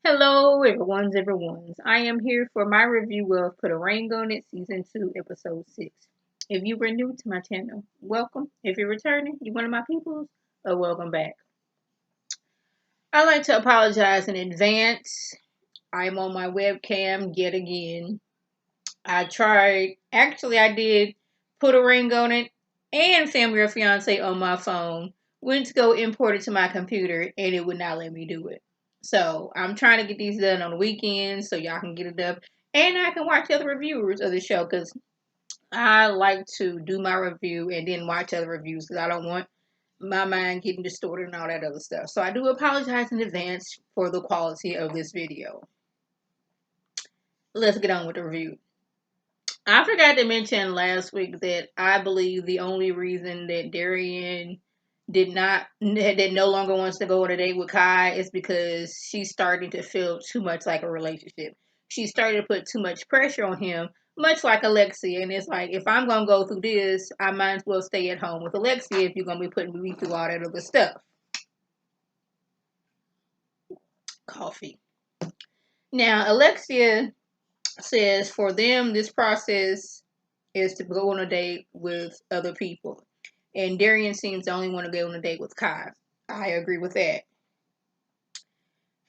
Hello, everyone's. I am here for my review of Put a Ring on It, Season 2, Episode 6. If you were new to my channel, welcome. If you're returning, you're one of my peoples, welcome back. I'd like to apologize in advance. I'm on my webcam yet again. I did Put a Ring on It and Family or Fiance on my phone. Went to go import it to my computer and it would not let me do it. So I'm trying to get these done on the weekends so y'all can get it up. And I can watch other reviewers of the show because I like to do my review and then watch other reviews because I don't want my mind getting distorted and all that other stuff. So I do apologize in advance for the quality of this video. Let's get on with the review. I forgot to mention last week that I believe the only reason that Darian that no longer wants to go on a date with Kai is because she's starting to feel too much like a relationship. She's starting to put too much pressure on him, much like Alexia. And it's like, if I'm gonna go through this, I might as well stay at home with Alexia if you're gonna be putting me through all that other stuff. Coffee. Now, Alexia says for them, this process is to go on a date with other people. And Darian seems the only one to go on a date with Kai. I agree with that.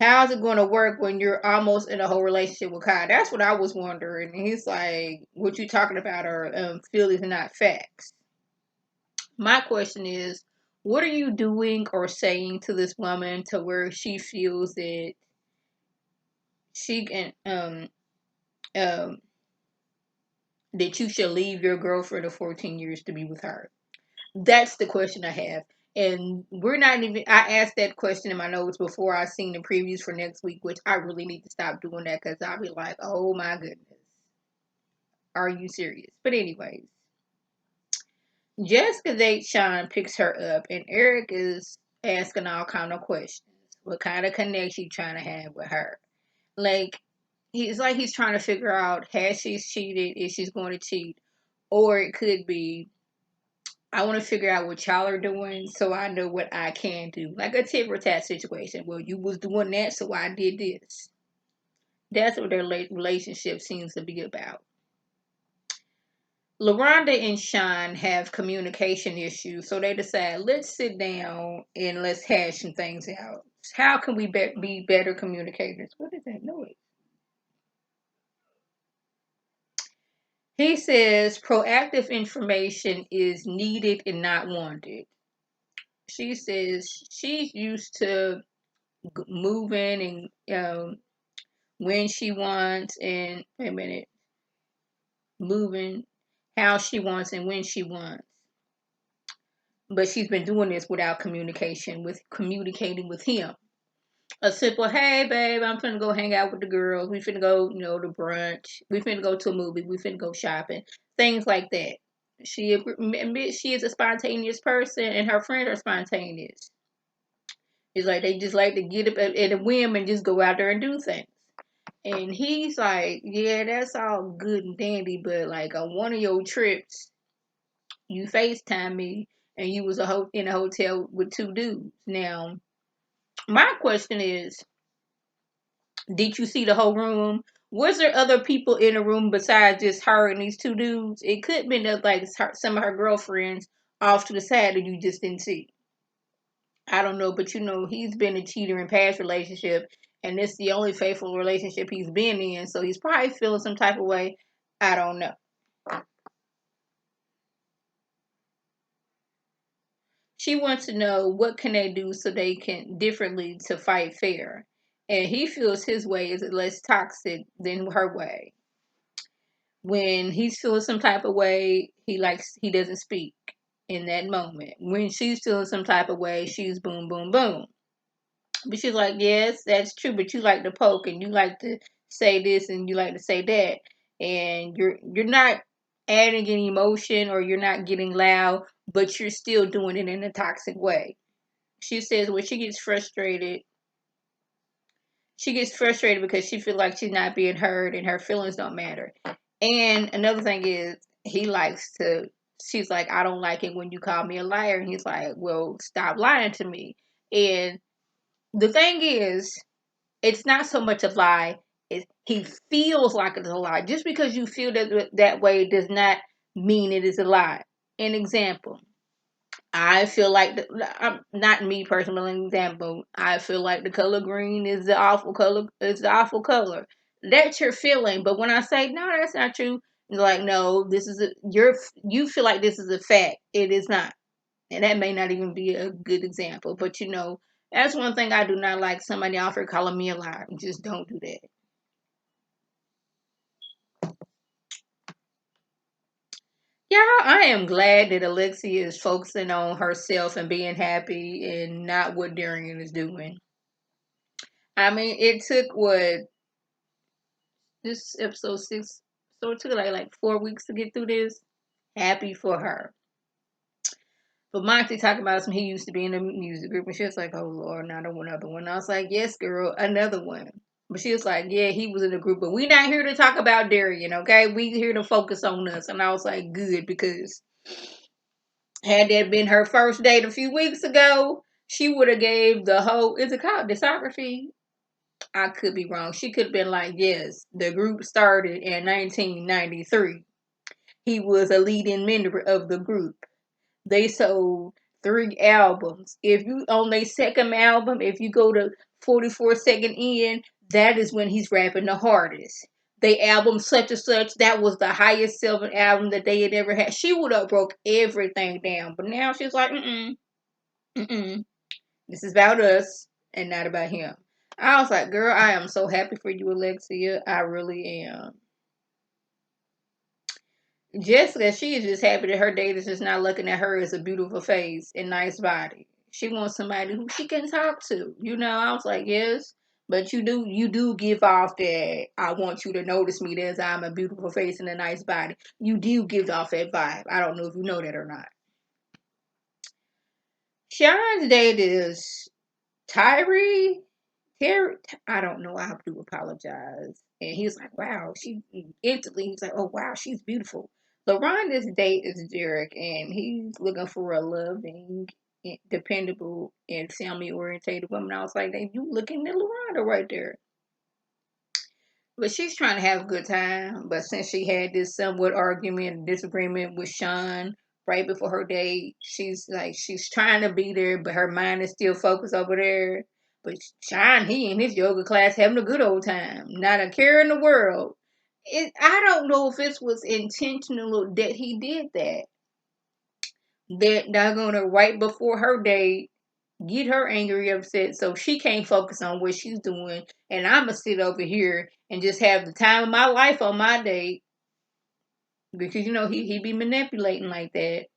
How's it going to work when you're almost in a whole relationship with Kai? That's what I was wondering. And he's like, what you talking about are feelings and not facts. My question is, what are you doing or saying to this woman to where she feels that she can that you should leave your girlfriend of 14 years to be with her? That's the question I have. And we're not even, I asked that question in my notes before I seen the previews for next week, which I really need to stop doing that because I'll be like, oh my goodness, are you serious? But anyways, Jessica dates Shon, picks her up, and Eric is asking all kind of questions. What kind of connection you trying to have with her? Like, he's trying to figure out, has she cheated, is she's going to cheat, or it could be, I want to figure out what y'all are doing so I know what I can do. Like a tit for tat situation. Well, you was doing that, so I did this. That's what their relationship seems to be about. LaRonda and Shon have communication issues, so they decide, let's sit down and let's hash some things out. How can we be better communicators? What is that noise? He says proactive information is needed and not wanted. She says she's used to moving and when she wants and wait a minute, moving how she wants and when she wants. But she's been doing this without communicating with him. A simple, hey babe, I'm finna go hang out with the girls. We finna go, to brunch. We finna go to a movie. We finna go shopping. Things like that. She admits she is a spontaneous person, and her friends are spontaneous. It's like they just like to get up at a whim and just go out there and do things. And he's like, yeah, that's all good and dandy, but like on one of your trips, you FaceTime me and you was in a hotel with two dudes. Now, my question is, did you see the whole room? Was there other people in the room besides just her and these two dudes? It could have been like some of her girlfriends off to the side that you just didn't see. I don't know, but he's been a cheater in past relationship, and it's the only faithful relationship he's been in, so he's probably feeling some type of way. I don't know. She wants to know what can they do so they can differently to fight fair. And he feels his way is less toxic than her way. When he's feeling some type of way, he doesn't speak in that moment. When she's feeling some type of way, she's boom, boom, boom. But she's like, yes, that's true, but you like to poke and you like to say this and you like to say that. And you're not adding any emotion or you're not getting loud, but you're still doing it in a toxic way. She says when she gets frustrated because she feels like she's not being heard and her feelings don't matter. And another thing is she's like, I don't like it when you call me a liar. And he's like, well, stop lying to me. And the thing is, it's not so much a lie. He feels like it's a lie. Just because you feel that way does not mean it is a lie. An example. I feel like not me personally. An example. I feel like the color green is the awful color. Is the awful color. That's your feeling. But when I say no, that's not true. You're like, no, this is you feel like this is a fact. It is not, and that may not even be a good example. But that's one thing I do not like. Somebody offer calling me a liar. Just don't do that. Yeah, I am glad that Alexia is focusing on herself and being happy and not what Darian is doing. I mean, it took what this episode 6, so it took like 4 weeks to get through this. Happy for her. But Monty talked about some he used to be in the music group, and she was like, "Oh Lord, not another one." I was like, "Yes, girl, another one." But she was like, "Yeah, he was in the group, but we not here to talk about Darian, okay? We here to focus on us." And I was like, "Good," because had that been her first date a few weeks ago, she would have gave the whole, is it called discography? I could be wrong. She could have been like, yes, the group started in 1993. He was a leading member of the group. They sold 3 albums. If you on their second album, if you go to 44 second in, that is when he's rapping the hardest. They album such and such, that was the highest selling album that they had ever had. She would have broke everything down. But now she's like, mm-mm. This is about us and not about him. I was like, girl, I am so happy for you, Alexia. I really am. Jessica, she is just happy that her date is just not looking at her as a beautiful face and nice body. She wants somebody who she can talk to. I was like, yes, but you do give off that I want you to notice me as I'm a beautiful face and a nice body. You do give off that vibe. I don't know if you know that or not. Shon's date is Tyree. Terry, I don't know. I have to apologize. And he was like, wow, instantly, he's like, oh, wow, she's beautiful. LaRonda's date is Derek, and he's looking for a loving, dependable, and family orientated woman. I was like, hey, you looking at LaRonda right there. But she's trying to have a good time. But since she had this somewhat argument and disagreement with Shon right before her date, she's trying to be there, but her mind is still focused over there. But Shon, he in his yoga class having a good old time, not a care in the world. I don't know if it was intentional that he did that. That they're gonna right before her date get her angry, upset, so she can't focus on what she's doing, and I'ma sit over here and just have the time of my life on my date because he be manipulating like that.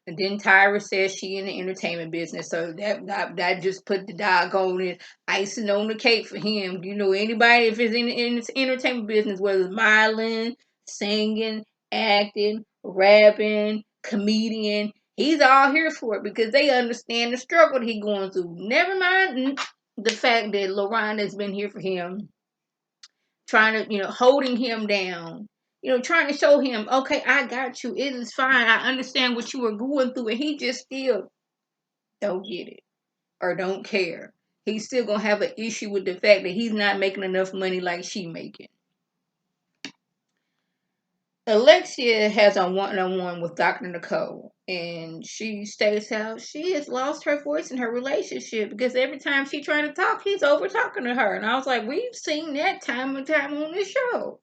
And then Tyra says she in the entertainment business, so that just put the doggone it icing on the cake for him. Anybody if it's in this entertainment business, whether it's modeling, singing, acting, rapping, comedian, he's all here for it because they understand the struggle that he's going through. Never mind the fact that Lorraine has been here for him, trying to, holding him down, trying to show him, okay, I got you. It is fine. I understand what you were going through. And he just still don't get it or don't care. He's still going to have an issue with the fact that he's not making enough money like she making. Alexia has a one-on-one with Dr. Nicole, and she states how she has lost her voice in her relationship because every time she trying to talk, he's over talking to her. And I was like, we've seen that time and time on this show.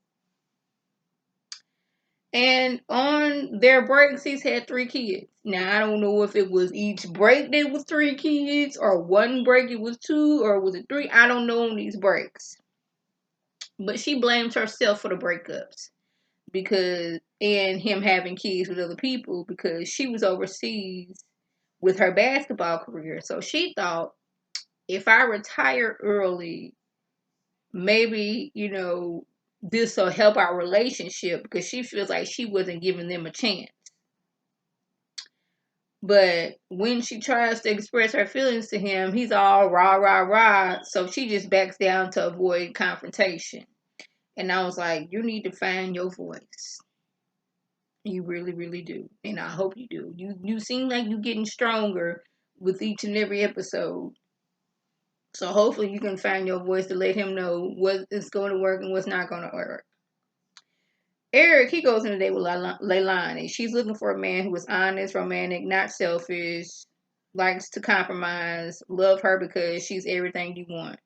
And on their breaks, he's had 3 kids. Now, I don't know if it was each break that was 3 kids, or one break it was 2, or was it 3? I don't know on these breaks. But she blames herself for the breakups and him having kids with other people because she was overseas with her basketball career. So she thought, if I retire early, maybe, this will help our relationship because she feels like she wasn't giving them a chance. But when she tries to express her feelings to him, he's all rah, rah, rah. So she just backs down to avoid confrontation. And I was like, you need to find your voice. You really, really do. And I hope you do. You seem like you're getting stronger with each and every episode. So hopefully you can find your voice to let him know what is going to work and what's not going to work. Eric, he goes on a date with Leilani. She's looking for a man who is honest, romantic, not selfish, likes to compromise, love her because she's everything you want.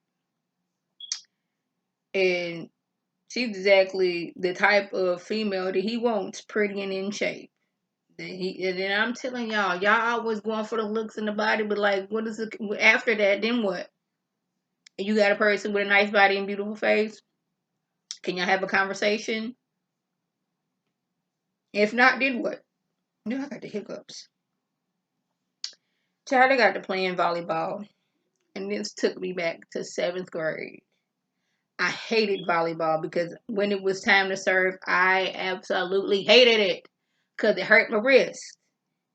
And she's exactly the type of female that he wants, pretty and in shape. And then I'm telling y'all always going for the looks and the body, but like, what is it after that? Then what? You got a person with a nice body and beautiful face. Can y'all have a conversation? If not, then what? No, I got the hiccups. Child, I got to playing volleyball, and this took me back to seventh grade. I hated volleyball because when it was time to serve, I absolutely hated it because it hurt my wrist.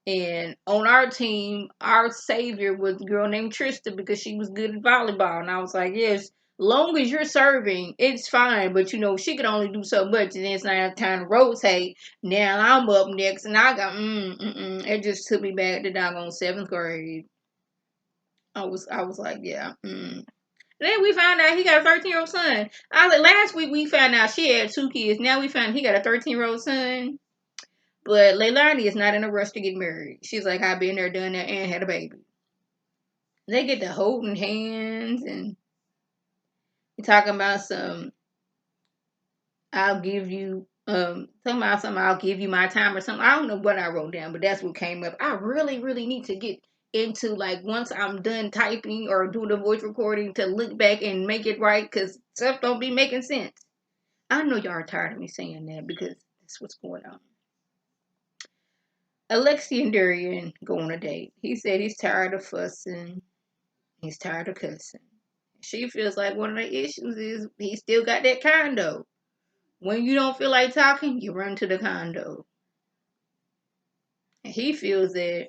And on our team, our savior was a girl named Trista because she was good at volleyball. And I was like, yes, long as you're serving, it's fine. But she could only do so much, and then it's not time to rotate. Now I'm up next, and I got It just took me back to doggone seventh grade. I was like, yeah. Then we found out he got a 13-year-old son. I was like, last week we found out she had 2 kids. Now we found he got a 13-year-old son. But Leilani is not in a rush to get married. She's like, I've been there, done that, and had a baby. They get to holding hands and talking about I'll give you, talking about something, I'll give you my time or something. I don't know what I wrote down, but that's what came up. I really, really need to get into, like, once I'm done typing or doing the voice recording, to look back and make it right, because stuff don't be making sense. I know y'all are tired of me saying that because that's what's going on. Alexi and Darian go on a date. He said he's tired of fussing. He's tired of cussing. She feels like one of the issues is he still got that condo. When you don't feel like talking, you run to the condo. And he feels that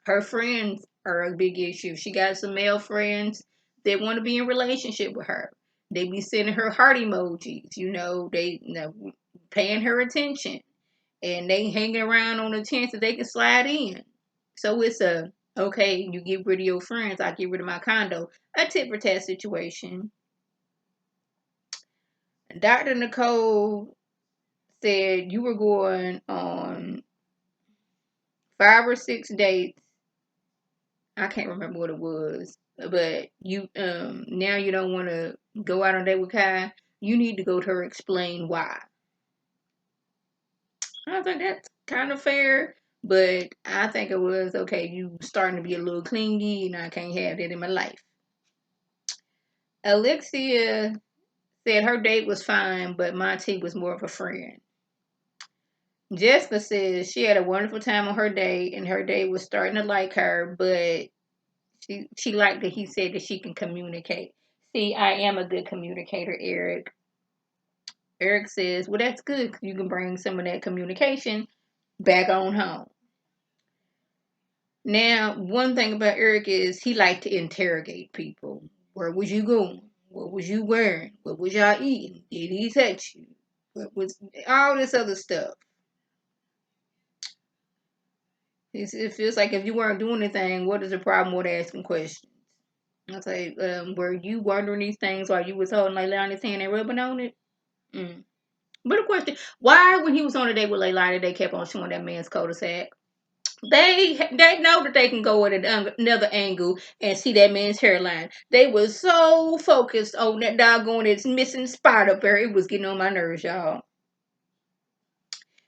her friends are a big issue. She got some male friends that want to be in a relationship with her. They be sending her heart emojis. They paying her attention. And they hanging around on the chance that they can slide in. So it's okay, you get rid of your friends, I get rid of my condo. A tit for tat situation. Dr. Nicole said you were going on 5 or 6 dates. I can't remember what it was, but you now you don't want to go out on a date with Kai. You need to go to her, explain why. I think that's kind of fair, but I think it was okay. You starting to be a little clingy, and I can't have that in my life. Alexia said her date was fine, but Monty was more of a friend. Jessica says she had a wonderful time on her date, and her date was starting to like her, but she liked that he said that she can communicate. See, I am a good communicator, Eric. Eric says, well, that's good, 'cause you can bring some of that communication back on home. Now, one thing about Eric is he liked to interrogate people. Where was you going? What was you wearing? What was y'all eating? Did he touch you? What was all this other stuff? It feels like if you weren't doing anything, what is the problem with asking questions? I say, were you wondering these things while you was holding Leilani's hand and rubbing on it? Mm. But a question: why, when he was on a date with Leilani, they kept on showing that man's cul-de-sac? They know that they can go at another angle and see that man's hairline. They were so focused on that doggone its missing spot up there. It was getting on my nerves, y'all.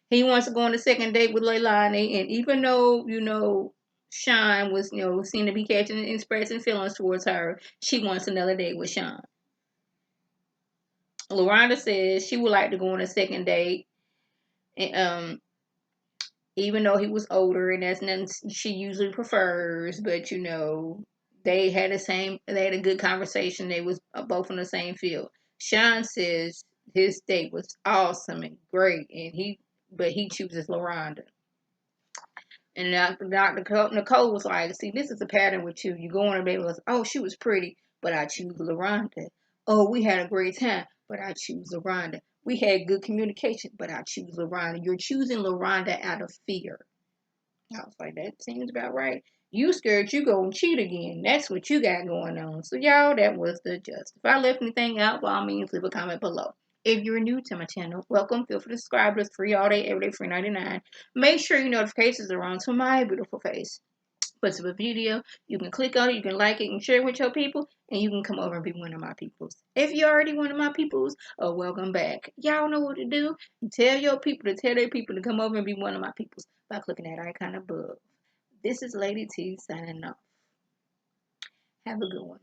He wants to go on a second date with Leilani, and even though Shon was seen to be catching and expressing feelings towards her, she wants another date with Shon. LaRonda says she would like to go on a second date, and even though he was older, and that's nothing she usually prefers, but they had a good conversation. They was both on the same field. Shon says his date was awesome and great, but he chooses LaRonda. And Dr. Nicole was like, see, this is a pattern with you. You go on a date with us, oh, she was pretty, but I choose LaRonda. Oh, we had a great time, but I choose LaRonda. We had good communication, but I choose LaRonda. You're choosing LaRonda out of fear. I was like, that seems about right. You scared you go and cheat again. That's what you got going on. So y'all, that was the gist. If I left anything out, by all means, leave a comment below. If you're new to my channel, welcome. Feel free to subscribe. It's free all day, every day, free 99. Make sure your notifications are on to my beautiful face. Puts up a video, you can click on it, you can like it and share it with your people, and you can come over and be one of my peoples. If you're already one of my peoples, welcome back. Y'all know what to do. Tell your people to tell their people to come over and be one of my peoples by clicking that icon above. This is Lady T signing off. Have a good one.